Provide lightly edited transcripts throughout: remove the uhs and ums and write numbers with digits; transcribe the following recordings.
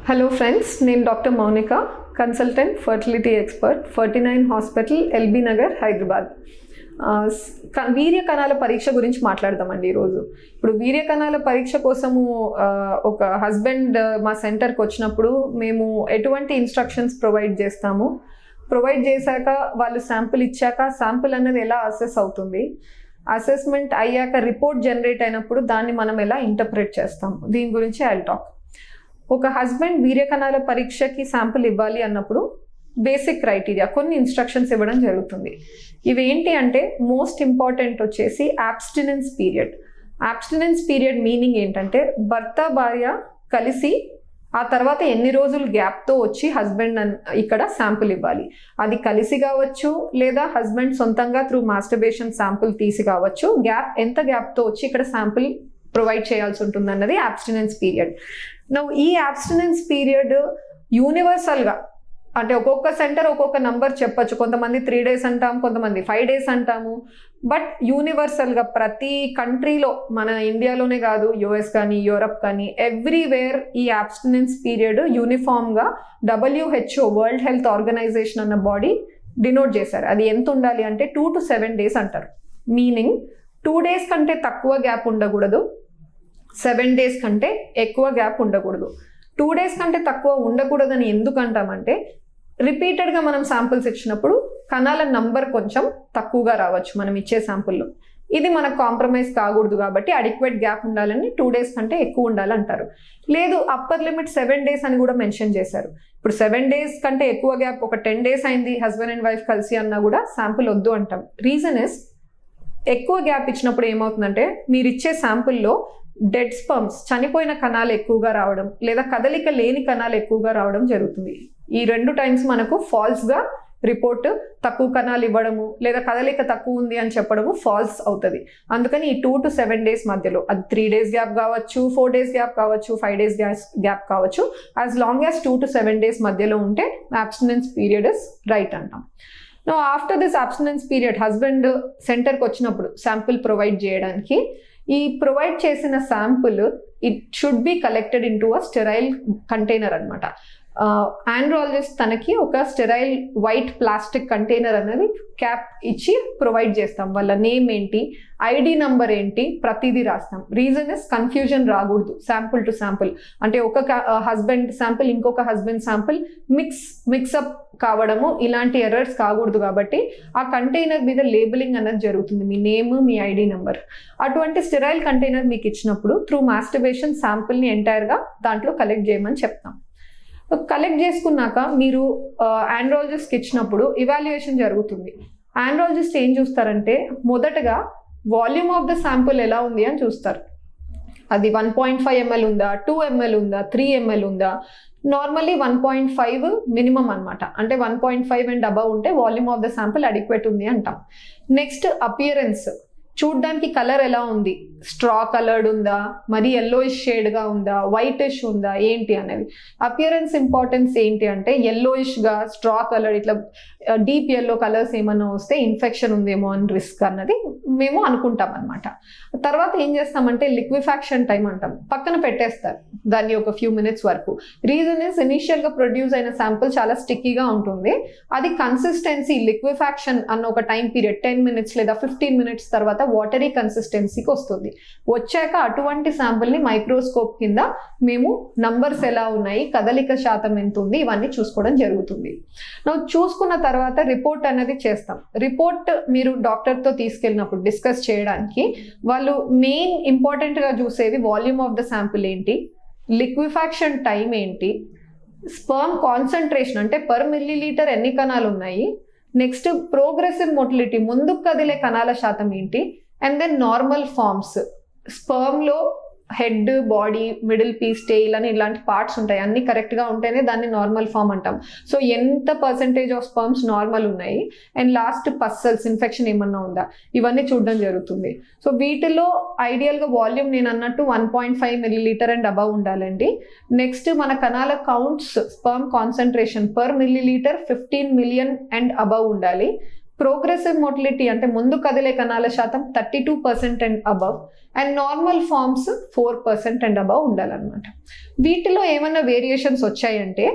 Hello friends, నేను doctor Mounika, consultant fertility expert, 49 hospital, LB Nagar, Hyderabad. వీర్య కణాల పరీక్ష గురించి మాట్లాడదామండి ఈరోజు. ఇప్పుడు వీర్య కణాల పరీక్ష కోసము ఒక హస్బెండ్ మా సెంటర్కి వచ్చినప్పుడు మేము ఎటువంటి ఇన్స్ట్రక్షన్స్ ప్రొవైడ్ చేస్తాము, ప్రొవైడ్ చేశాక వాళ్ళు శాంపుల్ ఇచ్చాక శాంపుల్ అన్నది ఎలా అసెస్ అవుతుంది, అసెస్మెంట్ అయ్యాక రిపోర్ట్ జనరేట్ అయినప్పుడు దాన్ని మనం ఎలా ఇంటర్ప్రెట్ చేస్తాము, దీని గురించి ఐ విల్ టాక్. ఒక హస్బెండ్ వీర్య కణాల పరీక్షకి శాంపుల్ ఇవ్వాలి అన్నప్పుడు బేసిక్ క్రైటీరియా కొన్ని ఇన్స్ట్రక్షన్స్ ఇవ్వడం జరుగుతుంది. ఇవి ఏంటి అంటే మోస్ట్ ఇంపార్టెంట్ వచ్చేసి abstinence period. Abstinence period meaning ఏంటంటే భర్త భార్య కలిసి ఆ తర్వాత ఎన్ని రోజులు గ్యాప్తో వచ్చి హస్బెండ్ ఇక్కడ శాంపుల్ ఇవ్వాలి. అది కలిసి కావచ్చు లేదా హస్బెండ్ సొంతంగా త్రూ మాస్టర్బేషన్ శాంపుల్ తీసి కావచ్చు. ఎంత గ్యాప్తో వచ్చి ఇక్కడ శాంపుల్ ప్రొవైడ్ చేయాల్సి ఉంటుంది అన్నది అబ్స్టినెన్స్ పీరియడ్. ఈ అబ్స్టినెన్స్ పీరియడ్ యూనివర్సల్గా అంటే ఒక్కొక్క సెంటర్ ఒక్కొక్క నంబర్ చెప్పచ్చు. కొంతమంది 3 days అంటాం, కొంతమంది 5 days అంటాము. బట్ యూనివర్సల్గా ప్రతి కంట్రీలో, మన ఇండియాలోనే కాదు, యుఎస్ కానీ యూరప్ కానీ ఎవ్రీవేర్ ఈ అబ్స్టినెన్స్ పీరియడ్ యూనిఫామ్గా WHO వరల్డ్ హెల్త్ ఆర్గనైజేషన్ అన్న బాడీ డినోట్ చేశారు. అది ఎంత ఉండాలి అంటే 2 to 7 days అంటారు. మీనింగ్ 2 days కంటే తక్కువ గ్యాప్ ఉండకూడదు, 7 days కంటే ఎక్కువ గ్యాప్ ఉండకూడదు. 2 days కంటే తక్కువ ఉండకూడదని ఎందుకు అంటామంటే రిపీటెడ్గా మనం శాంపుల్స్ ఇచ్చినప్పుడు కణాల నంబర్ కొంచెం తక్కువగా రావచ్చు మనం ఇచ్చే శాంపుల్లో. ఇది మనకు కాంప్రమైజ్ కాకూడదు కాబట్టి అడిక్వేట్ గ్యాప్ ఉండాలని 2 days కంటే ఎక్కువ ఉండాలంటారు. లేదు, అప్పర్ లిమిట్ 7 days అని కూడా మెన్షన్ చేశారు. ఇప్పుడు 7 days కంటే ఎక్కువ గ్యాప్, ఒక 10 days అయింది హస్బెండ్ అండ్ వైఫ్ కలిసి అన్నా కూడా శాంపుల్ వద్దు అంటాం. రీజన్ ఇస్ ఎక్కువ గ్యాప్ ఇచ్చినప్పుడు ఏమవుతుందంటే మీరు ఇచ్చే శాంపుల్లో డెడ్ స్పర్మ్స్, చనిపోయిన కణాలు ఎక్కువగా రావడం లేదా కదలిక లేని కణాలు ఎక్కువగా రావడం జరుగుతుంది. ఈ 2 times మనకు ఫాల్స్గా రిపోర్ట్, తక్కువ కణాలు ఇవ్వడము లేదా కదలిక తక్కువ ఉంది అని చెప్పడము ఫాల్స్ అవుతుంది. అందుకని ఈ 2 to 7 days మధ్యలో, అది 3 days గ్యాప్ కావచ్చు, 4 days గ్యాప్ కావచ్చు, 5 days గ్యాప్ కావచ్చు, as long as 2 to 7 days మధ్యలో ఉంటే అబ్స్టినెన్స్ పీరియడ్ ఇస్ రైట్ అంటాం. No after this abstinence period husband సెంటర్కి వచ్చినప్పుడు శాంపుల్ ప్రొవైడ్ చేయడానికి ఈ ప్రొవైడ్ చేసిన sample it should be collected in to a sterile container అనమాట. ఆండ్రాలజిస్ట్ తనకి ఒక స్టెరైల్ వైట్ ప్లాస్టిక్ కంటైనర్ అనేది క్యాప్ ఇచ్చి ప్రొవైడ్ చేస్తాం. వాళ్ళ నేమ్ ఏంటి, ఐడి నంబర్ ఏంటి, ప్రతిదీ రాస్తాం. రీజన్ ఇస్ కన్ఫ్యూజన్ రాకూడదు శాంపుల్ టు శాంపుల్. అంటే ఒక హస్బెండ్ శాంపుల్ ఇంకొక హస్బెండ్ శాంపుల్ మిక్సప్ కావడము, ఇలాంటి ఎర్రర్స్ కాకూడదు కాబట్టి ఆ కంటైనర్ మీద లేబులింగ్ అనేది జరుగుతుంది, మీ నేమ్, మీ ఐడి నెంబర్. అటువంటి స్టెరైల్ కంటైనర్ మీకు ఇచ్చినప్పుడు త్రూ మాస్టర్బేషన్ శాంపుల్ని ఎంటైర్గా దాంట్లో కలెక్ట్ చేయమని చెప్తాం. కలెక్ట్ చేసుకున్నాక మీరు ఆండ్రాలజిస్ట్కి ఇచ్చినప్పుడు ఇవాల్యుయేషన్ జరుగుతుంది. ఆండ్రాలజిస్ట్ ఏం చూస్తారంటే మొదటగా వాల్యూమ్ ఆఫ్ ద శాంపుల్ ఎలా ఉంది అని చూస్తారు. అది 1.5 ml ఉందా, 2 ml ఉందా, 3 ml ఉందా. నార్మల్లీ 1.5 మినిమం అనమాట. అంటే 1.5 అండ్ అబవ్ ఉంటే volume of the sample adequate ఉంది అంటాం. నెక్స్ట్ అపియరెన్స్, చూడ్డానికి కలర్ ఎలా ఉంది, స్ట్రా కలర్డ్ ఉందా, మరి ఎల్లోయిష్ షేడ్గా ఉందా, వైటిష్ ఉందా, ఏంటి అనేది. అపియరెన్స్ ఇంపార్టెన్స్ ఏంటి అంటే ఎల్లోయిష్గా, స్ట్రా కలర్, ఇట్లా డీప్ ఎల్లో కలర్స్ ఏమన్నా వస్తే ఇన్ఫెక్షన్ ఉందేమో అని రిస్క్ అన్నది మేము అనుకుంటాం అనమాట. తర్వాత ఏం చేస్తామంటే లిక్విఫాక్షన్ టైం అంటాం, పక్కన పెట్టేస్తారు దాన్ని ఒక ఫ్యూ మినిట్స్ వరకు. రీజన్ ఇస్ ఇనీషియల్గా ప్రొడ్యూస్ అయిన శాంపుల్ చాలా స్టిక్కీగా ఉంటుంది. అది కన్సిస్టెన్సీ లిక్విఫాక్షన్ అన్న ఒక టైం పీరియడ్ 10 minutes లేదా 15 minutes తర్వాత వాటరీ కన్సిస్టెన్సీకి వస్తుంది. వచ్చాక అటువంటి శాంపుల్ని మైక్రోస్కోప్ కింద మేము నంబర్స్ ఎలా ఉన్నాయి, కదలిక శాతం ఎంత ఉంది, ఇవన్నీ చూసుకోవడం జరుగుతుంది. చూసుకున్న తర్వాత రిపోర్ట్ అనేది చేస్తాం. రిపోర్ట్ మీరు డాక్టర్తో తీసుకెళ్ళినప్పుడు డిస్కస్ చేయడానికి వాళ్ళు మెయిన్ ఇంపార్టెంట్గా చూసేవి వాల్యూమ్ ఆఫ్ ద శాంపుల్ ఏంటి, లిక్విఫాక్షన్ టైం ఏంటి, స్పర్మ్ కాన్సన్ట్రేషన్ అంటే పర్ మిల్లీలీటర్ ఎన్ని కణాలు ఉన్నాయి, నెక్స్ట్ ప్రోగ్రెసివ్ మోటిలిటీ ముందుకు కదిలే కణాల శాతం ఏంటి, అండ్ దెన్ నార్మల్ ఫార్మ్స్, స్పర్మ్లో head, body, middle piece, tail అని ఇలాంటి పార్ట్స్ ఉంటాయి. అన్ని కరెక్ట్గా ఉంటేనే దాన్ని నార్మల్ ఫామ్ అంటాం. సో ఎంత పర్సెంటేజ్ ఆఫ్ స్పర్మ్స్ నార్మల్ ఉన్నాయి, అండ్ లాస్ట్ పస్సల్స్, ఇన్ఫెక్షన్ ఏమన్నా ఉందా, ఇవన్నీ చూడడం జరుగుతుంది. సో వీటిలో ఐడియల్గా వాల్యూమ్ నేను అన్నట్టు 1.5 ml అండ్ అబవ్ ఉండాలండి. నెక్స్ట్ మన కణాల counts, sperm concentration per millilitre 15 million and above ఉండాలి. ప్రోగ్రెసివ్ మోటిలిటీ అంటే ముందు కదిలే కణాల శాతం 32% and above, and normal forms 4% and above ఉండాలన్నమాట. వీటిలో ఏమైనా వేరియేషన్స్ వచ్చాయంటే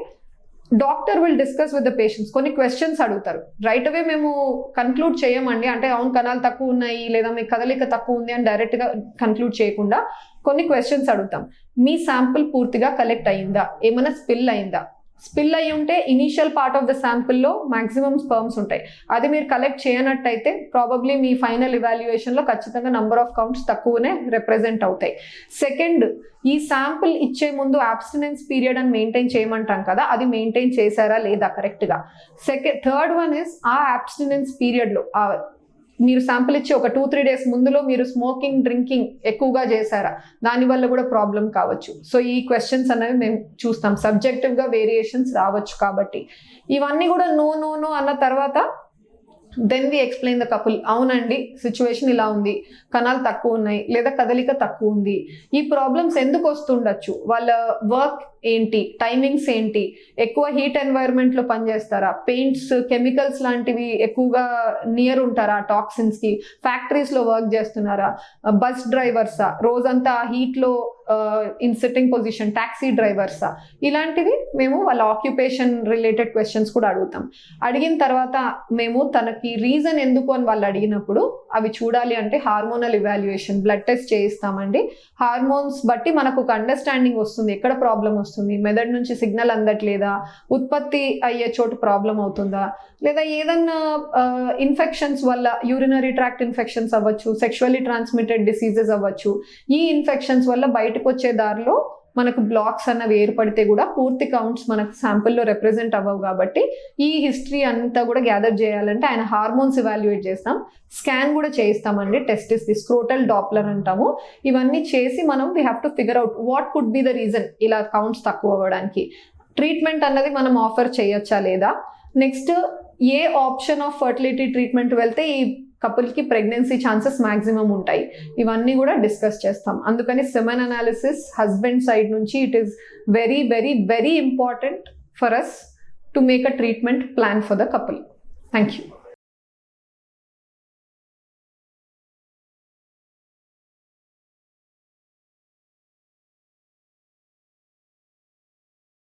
doctor will discuss with the patients. కొన్ని క్వశ్చన్స్ అడుగుతారు, రైట్ అవే మేము కన్క్లూడ్ చేయమండి, అంటే అవును కణాలు తక్కువ ఉన్నాయి లేదా మీ కదలిక తక్కువ ఉంది అని డైరెక్ట్గా కన్క్లూడ్ చేయకుండా కొన్ని క్వశ్చన్స్ అడుగుతాం. మీ శాంపుల్ పూర్తిగా కలెక్ట్ అయిందా, ఏమైనా స్పిల్ అయిందా, స్పిల్ అయి ఉంటే ఇనీషియల్ పార్ట్ ఆఫ్ ద శాంపుల్లో మాక్సిమం స్పర్మ్స్ ఉంటాయి, అది మీరు కలెక్ట్ చేయనట్టయితే ప్రాబబ్లీ మీ ఫైనల్ ఇవాల్యుయేషన్లో ఖచ్చితంగా నంబర్ ఆఫ్ కౌంట్స్ తక్కువనే రిప్రజెంట్ అవుతాయి. సెకండ్, ఈ శాంపుల్ ఇచ్చే ముందు అబ్స్టినెన్స్ పీరియడ్ అని మెయింటైన్ చేయమంటాం కదా, అది మెయింటైన్ చేశారా లేదా కరెక్ట్గా. థర్డ్ వన్ ఇస్ ఆ అబ్స్టినెన్స్ పీరియడ్లో మీరు శాంపుల్ ఇచ్చి ఒక 2-3 days ముందులో మీరు స్మోకింగ్ డ్రింకింగ్ ఎక్కువగా చేశారా, దానివల్ల కూడా ప్రాబ్లం కావచ్చు. సో ఈ క్వశ్చన్స్ అనేవి మేము చూస్తాం, సబ్జెక్టివ్గా వేరియేషన్స్ రావచ్చు. కాబట్టి ఇవన్నీ కూడా నో నో నో అన్న తర్వాత then we explain the couple, అవునండి సిచ్యువేషన్ ఇలా ఉంది, కణాలు తక్కువ ఉన్నాయి లేదా కదలిక తక్కువ ఉంది, ఈ ప్రాబ్లమ్స్ ఎందుకు వస్తుండొచ్చు, వాళ్ళ వర్క్ ఏంటి, టైమింగ్స్ ఏంటి, ఎక్కువ హీట్ ఎన్వైరన్మెంట్లో పనిచేస్తారా, పెయింట్స్ కెమికల్స్ లాంటివి ఎక్కువగా నియర్ ఉంటారా టాక్సిన్స్కి, ఫ్యాక్టరీస్లో వర్క్ చేస్తున్నారా, బస్ డ్రైవర్సా, రోజంతా హీట్లో ఇన్ సిట్టింగ్ పొజిషన్, టాక్సీ డ్రైవర్సా, ఇలాంటివి మేము వాళ్ళ ఆక్యుపేషన్ రిలేటెడ్ క్వశ్చన్స్ కూడా అడుగుతాం. అడిగిన తర్వాత మేము తనకి రీజన్ ఎందుకు అని వాళ్ళు అడిగినప్పుడు అవి చూడాలి అంటే హార్మోనల్ ఇవాల్యుయేషన్, బ్లడ్ టెస్ట్ చేయిస్తామండి. హార్మోన్స్ బట్టి మనకు ఒక అండర్స్టాండింగ్ వస్తుంది, ఎక్కడ ప్రాబ్లం వస్తుంది, మెదడు నుంచి సిగ్నల్ అందట్లేదా, ఉత్పత్తి అయ్యే చోటు ప్రాబ్లం అవుతుందా, లేదా ఏదన్నా ఇన్ఫెక్షన్స్ వల్ల యూరినరీ ట్రాక్ట్ ఇన్ఫెక్షన్స్ అవ్వచ్చు, సెక్షువల్లీ ట్రాన్స్మిటెడ్ డిసీజెస్ అవ్వచ్చు, ఈ ఇన్ఫెక్షన్స్ వల్ల బయటకు వచ్చే దారిలో మనకు బ్లాక్స్ అన్నవి ఏర్పడితే కూడా పూర్తి కౌంట్స్ మనకు శాంపుల్లో రిప్రజెంట్ అవ్వవు. కాబట్టి ఈ హిస్టరీ అంతా కూడా గ్యాదర్ చేయాలంటే ఆయన హార్మోన్స్ ఇవాల్యుయేట్ చేస్తాం, స్కాన్ కూడా చేయిస్తామండి, టెస్టిస్ ది స్క్రోటల్ డాప్లర్ అంటాము. ఇవన్నీ చేసి మనం we have to figure out what could be the reason ఇలా కౌంట్స్ తక్కువ అవ్వడానికి. ట్రీట్మెంట్ అన్నది మనం ఆఫర్ చేయొచ్చా లేదా, next A option of fertility treatment వెళ్తే ఈ కపుల్కి ప్రెగ్నెన్సీ ఛాన్సెస్ మ్యాక్సిమం ఉంటాయి, ఇవన్నీ కూడా డిస్కస్ చేస్తాం. అందుకని సెమెన్ అనాలిసిస్ హస్బెండ్ సైడ్ నుంచి it is very very very important for us to make a treatment plan for the couple. Thank you.